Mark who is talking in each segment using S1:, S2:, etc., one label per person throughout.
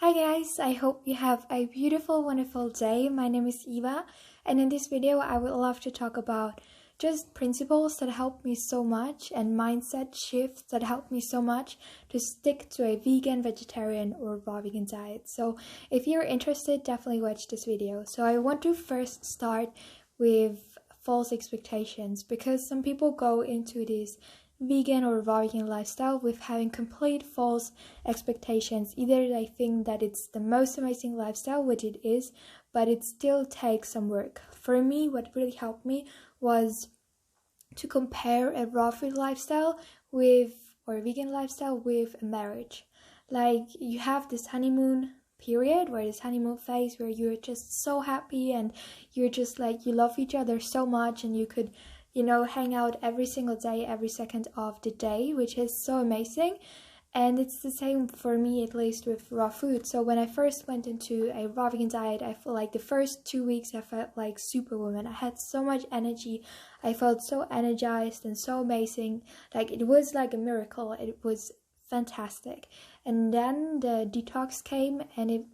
S1: Hi guys, I hope you have a beautiful, wonderful day. My name is Eva, and in this video I would love to talk about just principles that help me so much and mindset shifts that help me so much to stick to a vegan, vegetarian or raw vegan diet. So if you're interested, definitely watch this video. So I want to first start with false expectations, because some people go into this vegan or raw vegan lifestyle with having complete false expectations. Either they think that it's the most amazing lifestyle, which it is, but it still takes some work. For me, what really helped me was to compare a raw food lifestyle or a vegan lifestyle with a marriage. Like, you have this honeymoon period, where this honeymoon phase where you're just so happy and you're just like, you love each other so much, and you could hang out every single day, every second of the day, which is so amazing. And it's the same for me, at least with raw food. So when I first went into a raw vegan diet, I feel like the first 2 weeks I felt like superwoman. I had so much energy. I felt so energized and so amazing. Like, it was like a miracle. It was fantastic. And then the detox came, and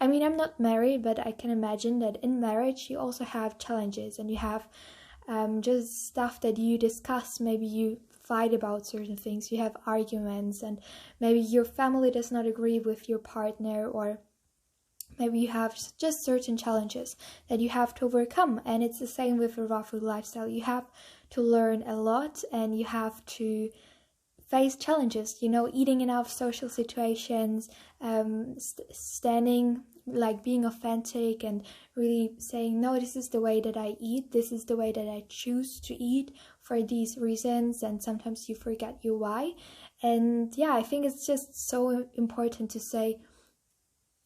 S1: I'm not married, but I can imagine that in marriage you also have challenges, and you have just stuff that you discuss. Maybe you fight about certain things, you have arguments, and maybe your family does not agree with your partner, or maybe you have just certain challenges that you have to overcome. And it's the same with a raw food lifestyle. You have to learn a lot, and you have to face challenges, eating in social situations, standing, like being authentic and really saying, no, this is the way that I eat, this is the way that I choose to eat for these reasons. And sometimes you forget your why. And yeah, I think it's just so important to say,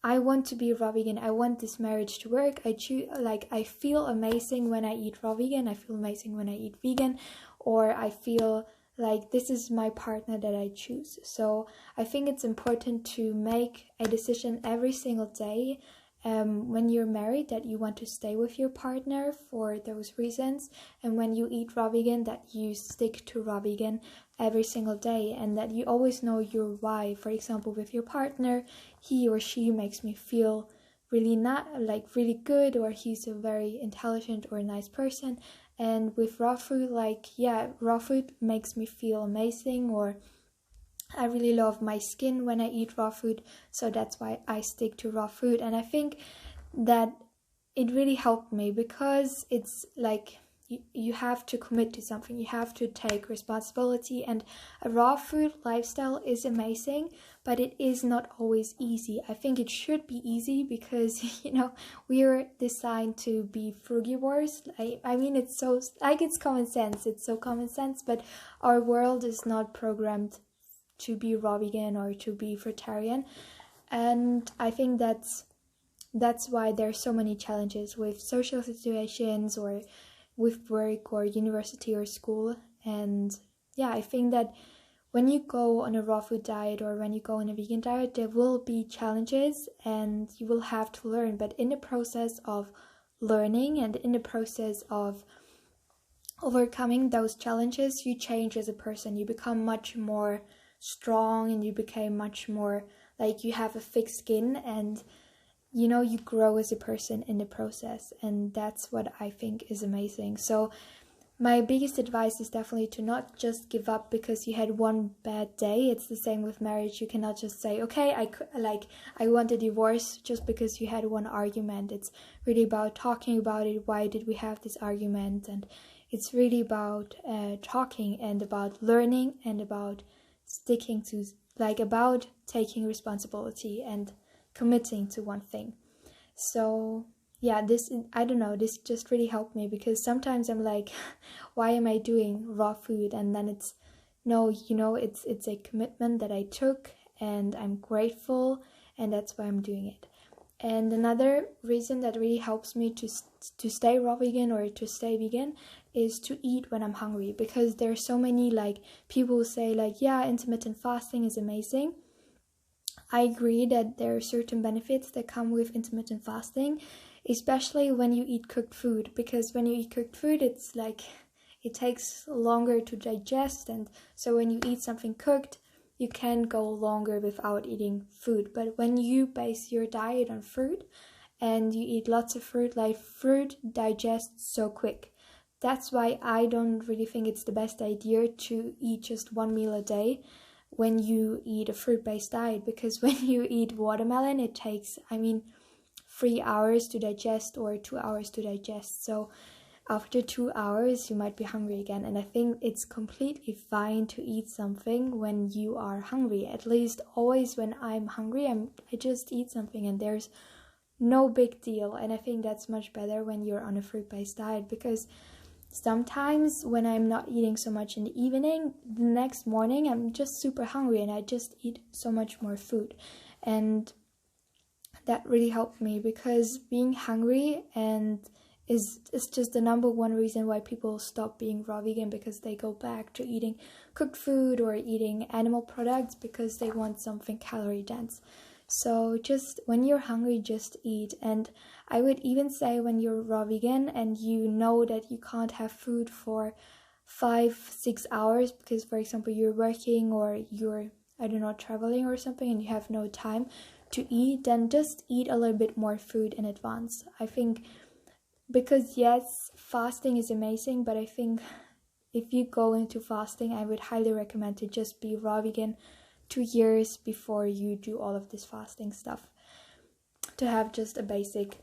S1: I want to be raw vegan, I want this marriage to work. I feel amazing when I eat raw vegan, I feel amazing when I eat vegan, or I feel like this is my partner that I choose. So I think it's important to make a decision every single day when you're married, that you want to stay with your partner for those reasons, and when you eat raw vegan, that you stick to raw vegan every single day, and that you always know your why. For example, with your partner, he or she makes me feel really good, or he's a very intelligent or nice person. And with raw food, raw food makes me feel amazing, or I really love my skin when I eat raw food, so that's why I stick to raw food. And I think that it really helped me, because it's like you have to commit to something, you have to take responsibility. And a raw food lifestyle is amazing, but it is not always easy. I think it should be easy, because we are designed to be frugivores. It's common sense, it's so common sense, but our world is not programmed to be raw vegan or to be vegetarian. And I think that's why there's so many challenges with social situations, or with work or university or school. And yeah, I think that when you go on a raw food diet or when you go on a vegan diet, there will be challenges and you will have to learn. But in the process of learning and in the process of overcoming those challenges, you change as a person. You become much more strong, and you become much more like, you have a thick skin, and you grow as a person in the process. And that's what I think is amazing. So my biggest advice is definitely to not just give up because you had one bad day. It's the same with marriage. You cannot just say, okay, I want a divorce just because you had one argument. It's really about talking about it. Why did we have this argument? And it's really about talking, and about learning, and about sticking to, about taking responsibility and committing to one thing. So yeah, this just really helped me, because sometimes I'm like, why am I doing raw food? And then it's a commitment that I took, and I'm grateful, and that's why I'm doing it. And another reason that really helps me to stay raw vegan or to stay vegan is to eat when I'm hungry, because there are so many people who say intermittent fasting is amazing. I agree that there are certain benefits that come with intermittent fasting, especially when you eat cooked food, because when you eat cooked food, it's it takes longer to digest, and so when you eat something cooked, you can go longer without eating food. But when you base your diet on fruit and you eat lots of fruit, like fruit digests so quick. That's why I don't really think it's the best idea to eat just one meal a day when you eat a fruit-based diet, because when you eat watermelon, it takes, 3 hours to digest or 2 hours to digest. So after 2 hours, you might be hungry again. And I think it's completely fine to eat something when you are hungry. At least always when I'm hungry, I just eat something and there's no big deal. And I think that's much better when you're on a fruit-based diet, because sometimes when I'm not eating so much in the evening, the next morning I'm just super hungry and I just eat so much more food. And that really helped me, because being hungry and is just the number one reason why people stop being raw vegan, because they go back to eating cooked food or eating animal products because they want something calorie dense. So just when you're hungry, just eat. And I would even say when you're raw vegan and you know that you can't have food for 5-6 hours because, for example, you're working or you're, traveling or something and you have no time to eat, then just eat a little bit more food in advance. I think, because yes, fasting is amazing, but I think if you go into fasting, I would highly recommend to just be raw vegan 2 years before you do all of this fasting stuff, to have just a basic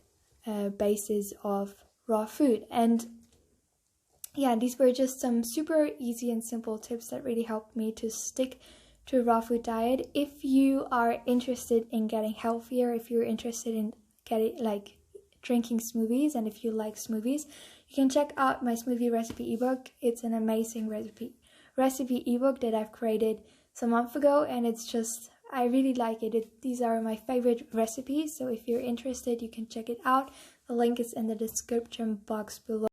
S1: basis of raw food. And yeah, these were just some super easy and simple tips that really helped me to stick to a raw food diet. If you are interested in getting healthier, if you're interested in drinking smoothies, and if you like smoothies, you can check out my smoothie recipe ebook. It's an amazing recipe ebook that I've created some months ago, and it's just, I really like it. These are my favorite recipes, so if you're interested, you can check it out. The link is in the description box below.